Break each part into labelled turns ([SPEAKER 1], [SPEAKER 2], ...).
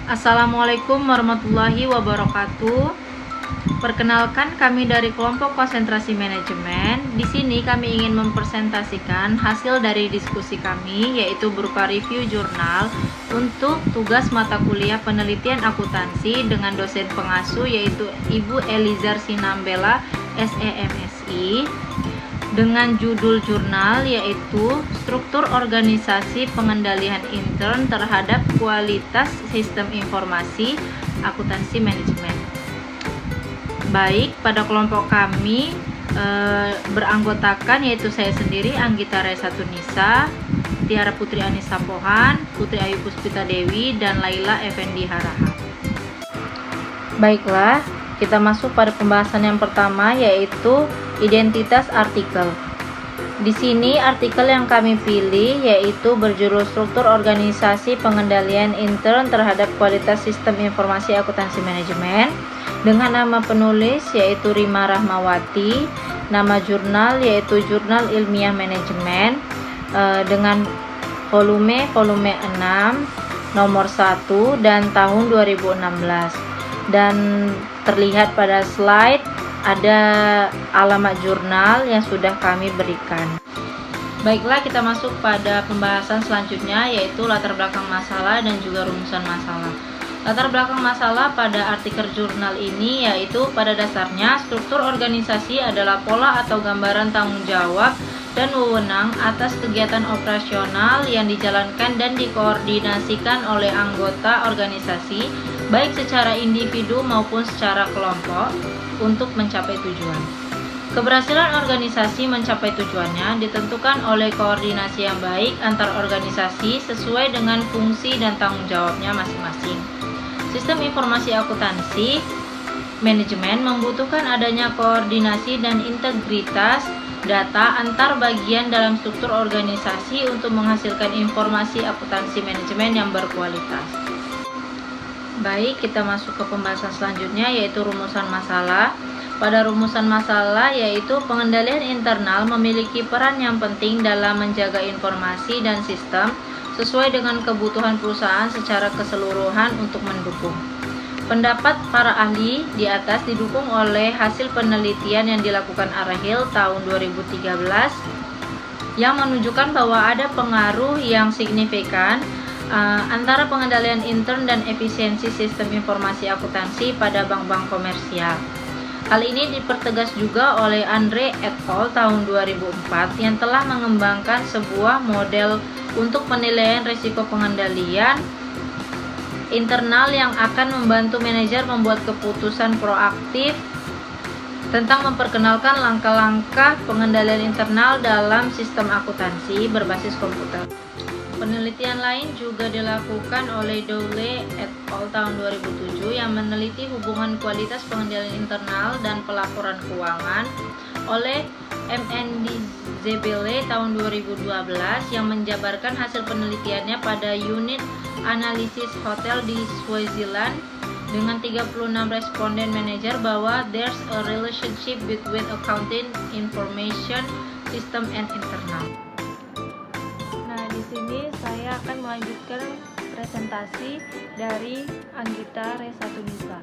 [SPEAKER 1] Assalamualaikum warahmatullahi wabarakatuh. Perkenalkan, kami dari kelompok konsentrasi manajemen. Di sini kami ingin mempresentasikan hasil dari diskusi kami, yaitu berupa review jurnal untuk tugas mata kuliah penelitian akuntansi dengan dosen pengasuh, yaitu Ibu Elizar Sinambela, SEMSI, dengan judul jurnal yaitu Struktur Organisasi Pengendalian Intern terhadap Kualitas Sistem Informasi Akuntansi Manajemen. Baik, pada kelompok kami beranggotakan yaitu saya sendiri, Anggita Resatunisa, Tiara Putri Anissa Pohan, Putri Ayu Puspita Dewi, dan Laila Effendi Harahap. Baiklah, kita masuk pada pembahasan yang pertama, yaitu identitas artikel. Di sini artikel yang kami pilih yaitu berjudul Struktur Organisasi Pengendalian Intern terhadap Kualitas Sistem Informasi Akuntansi Manajemen, dengan nama penulis yaitu Rima Rahmawati, nama jurnal yaitu Jurnal Ilmiah Manajemen, dengan volume 6, nomor 1, dan tahun 2016. Dan terlihat pada slide ada alamat jurnal yang sudah kami berikan. Baiklah, kita masuk pada pembahasan selanjutnya, yaitu latar belakang masalah dan juga rumusan masalah. Latar belakang masalah pada artikel jurnal ini yaitu pada dasarnya struktur organisasi adalah pola atau gambaran tanggung jawab dan wewenang atas kegiatan operasional yang dijalankan dan dikoordinasikan oleh anggota organisasi, baik secara individu maupun secara kelompok, untuk mencapai tujuan. Keberhasilan organisasi mencapai tujuannya ditentukan oleh koordinasi yang baik antar organisasi sesuai dengan fungsi dan tanggung jawabnya masing-masing. Sistem informasi akuntansi manajemen membutuhkan adanya koordinasi dan integritas data antar bagian dalam struktur organisasi untuk menghasilkan informasi akuntansi manajemen yang berkualitas. Baik, kita masuk ke pembahasan selanjutnya, yaitu rumusan masalah. Pada rumusan masalah yaitu pengendalian internal memiliki peran yang penting dalam menjaga informasi dan sistem sesuai dengan kebutuhan perusahaan secara keseluruhan untuk mendukung. Pendapat para ahli di atas didukung oleh hasil penelitian yang dilakukan Arahil tahun 2013 yang menunjukkan bahwa ada pengaruh yang signifikan antara pengendalian intern dan efisiensi sistem informasi akuntansi pada bank-bank komersial. Hal ini dipertegas juga oleh Andre et al. Tahun 2004 yang telah mengembangkan sebuah model untuk penilaian risiko pengendalian internal yang akan membantu manajer membuat keputusan proaktif tentang memperkenalkan langkah-langkah pengendalian internal dalam sistem akuntansi berbasis komputer. Penelitian lain juga dilakukan oleh Dowley et al. Tahun 2007 yang meneliti hubungan kualitas pengendalian internal dan pelaporan keuangan oleh MNDZBL tahun 2012 yang menjabarkan hasil penelitiannya pada unit analisis hotel di Swaziland dengan 36 responden manajer bahwa there's a relationship between accounting information system and internal. Di sini saya akan melanjutkan presentasi dari Anggita Resatunisa.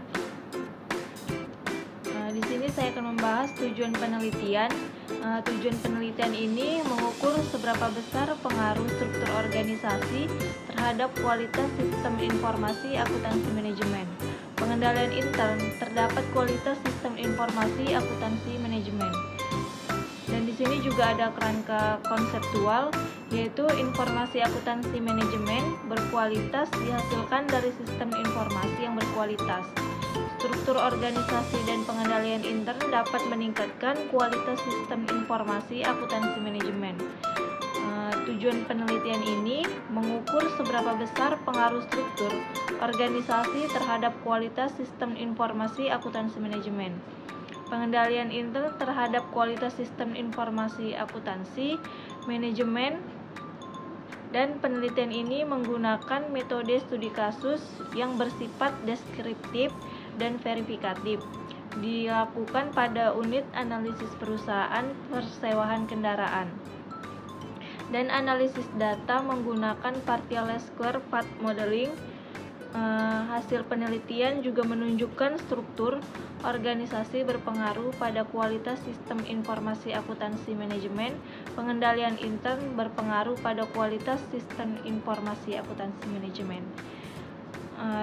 [SPEAKER 1] Di sini saya akan membahas tujuan penelitian. Tujuan penelitian ini mengukur seberapa besar pengaruh struktur organisasi terhadap kualitas sistem informasi akuntansi manajemen. Pengendalian intern terdapat kualitas sistem informasi akuntansi manajemen. Dan di sini juga ada kerangka konseptual, yaitu informasi akuntansi manajemen berkualitas dihasilkan dari sistem informasi yang berkualitas. Struktur organisasi dan pengendalian intern dapat meningkatkan kualitas sistem informasi akuntansi manajemen. Tujuan penelitian ini mengukur seberapa besar pengaruh struktur organisasi terhadap kualitas sistem informasi akuntansi manajemen. Pengendalian intern terhadap kualitas sistem informasi akuntansi manajemen, dan penelitian ini menggunakan metode studi kasus yang bersifat deskriptif dan verifikatif. Dilakukan pada unit analisis perusahaan persewaan kendaraan. Dan analisis data menggunakan partial square path modeling Hasil penelitian juga menunjukkan struktur organisasi berpengaruh pada kualitas sistem informasi akuntansi manajemen. Pengendalian intern berpengaruh pada kualitas sistem informasi akuntansi manajemen.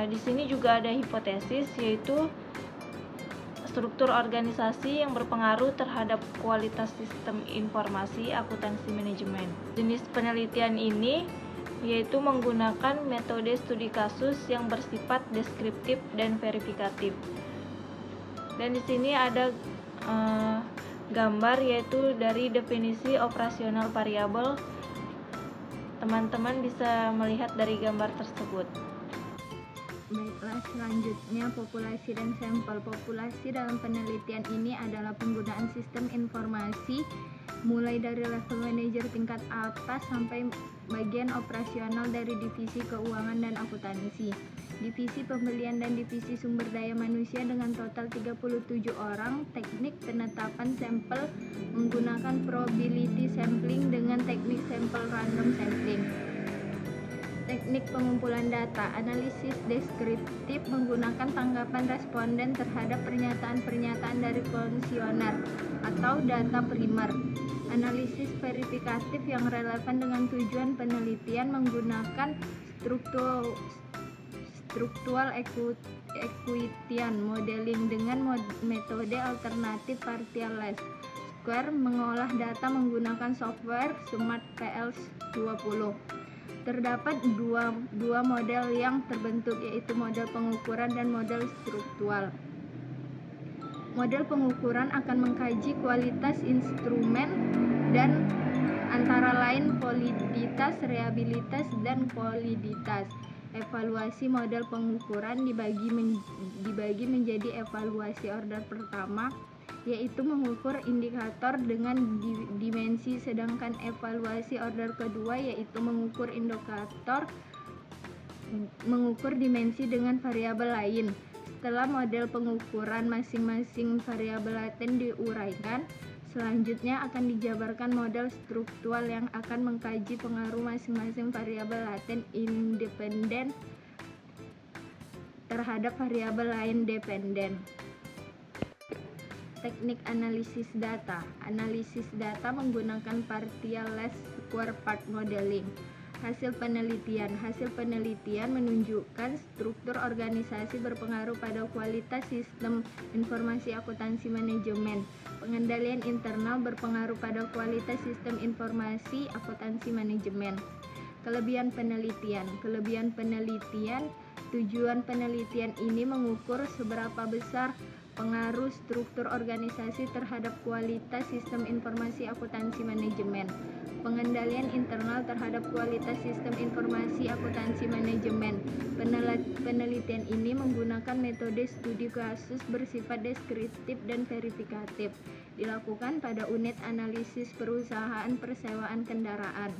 [SPEAKER 1] Di sini juga ada hipotesis, yaitu struktur organisasi yang berpengaruh terhadap kualitas sistem informasi akuntansi manajemen. Jenis penelitian ini yaitu menggunakan metode studi kasus yang bersifat deskriptif dan verifikatif. Dan di sini ada gambar, yaitu dari definisi operasional variabel. Teman-teman bisa melihat dari gambar tersebut.
[SPEAKER 2] Baiklah, selanjutnya populasi dan sampel. Populasi dalam penelitian ini adalah penggunaan sistem informasi mulai dari level manajer tingkat atas sampai bagian operasional dari divisi keuangan dan akuntansi, divisi pembelian dan divisi sumber daya manusia dengan total 37 orang. Teknik penetapan sampel menggunakan probability sampling dengan teknik sampel random sampling. Teknik pengumpulan data, analisis deskriptif menggunakan tanggapan responden terhadap pernyataan-pernyataan dari kuesioner atau data primer. Analisis verifikatif yang relevan dengan tujuan penelitian menggunakan struktural equation modeling dengan metode alternatif partial least square. Mengolah data menggunakan software SmartPL20. Terdapat dua model yang terbentuk, yaitu model pengukuran dan model struktural. Model pengukuran akan mengkaji kualitas instrumen dan antara lain validitas, reliabilitas, dan validitas. Evaluasi model pengukuran dibagi menjadi evaluasi order pertama, yaitu mengukur indikator dengan dimensi, sedangkan evaluasi order kedua yaitu mengukur dimensi dengan variabel lain. Setelah model pengukuran masing-masing variabel laten diuraikan, selanjutnya akan dijabarkan model struktural yang akan mengkaji pengaruh masing-masing variabel laten independen terhadap variabel lain dependen. Teknik analisis data. Analisis data menggunakan partial least square part modeling. Hasil penelitian menunjukkan struktur organisasi berpengaruh pada kualitas sistem informasi akuntansi manajemen. Pengendalian internal berpengaruh pada kualitas sistem informasi akuntansi manajemen. Kelebihan penelitian. Tujuan penelitian ini mengukur seberapa besar pengaruh struktur organisasi terhadap kualitas sistem informasi akuntansi manajemen. Pengendalian internal terhadap kualitas sistem informasi akuntansi manajemen. Penelitian ini menggunakan metode studi kasus bersifat deskriptif dan verifikatif. Dilakukan pada unit analisis perusahaan persewaan kendaraan.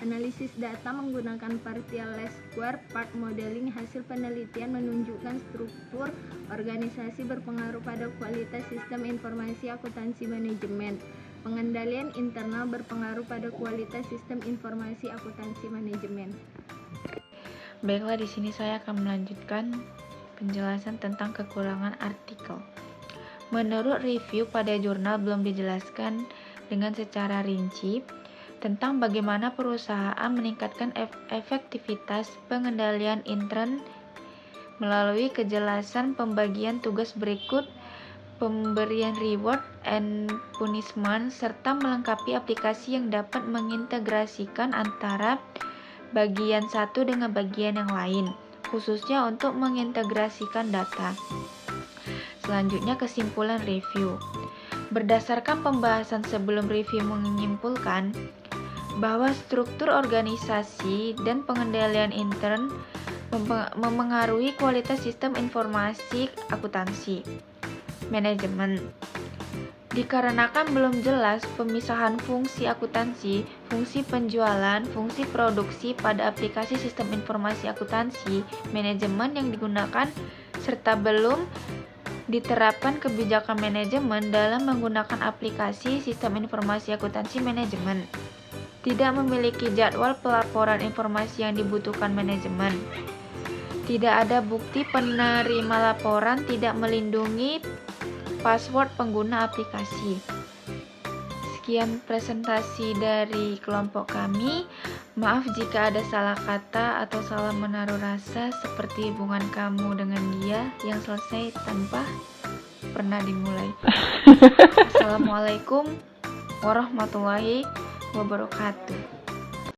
[SPEAKER 2] Analisis data menggunakan partial least square part modeling. Hasil penelitian menunjukkan struktur organisasi berpengaruh pada kualitas sistem informasi akuntansi manajemen. Pengendalian internal berpengaruh pada kualitas sistem informasi akuntansi manajemen.
[SPEAKER 1] Baiklah, di sini saya akan melanjutkan penjelasan tentang kekurangan artikel. Menurut review pada jurnal belum dijelaskan dengan secara rinci tentang bagaimana perusahaan meningkatkan efektivitas pengendalian intern melalui kejelasan pembagian tugas berikut, pemberian reward and punishment, serta melengkapi aplikasi yang dapat mengintegrasikan antara bagian satu dengan bagian yang lain, khususnya untuk mengintegrasikan data. Selanjutnya, kesimpulan review. Berdasarkan pembahasan sebelum, review menyimpulkan bahwa struktur organisasi dan pengendalian intern memengaruhi kualitas sistem informasi akuntansi manajemen. Dikarenakan belum jelas pemisahan fungsi akuntansi, fungsi penjualan, fungsi produksi pada aplikasi sistem informasi akuntansi manajemen yang digunakan, serta belum diterapkan kebijakan manajemen dalam menggunakan aplikasi sistem informasi akuntansi manajemen. Tidak memiliki jadwal pelaporan informasi yang dibutuhkan manajemen.
[SPEAKER 3] Tidak ada bukti penerima laporan tidak melindungi password pengguna aplikasi. Sekian presentasi dari kelompok kami. Maaf jika ada salah kata atau salah menaruh rasa seperti hubungan kamu dengan dia yang selesai tanpa pernah dimulai. Assalamualaikum warahmatullahi wabarakatuh.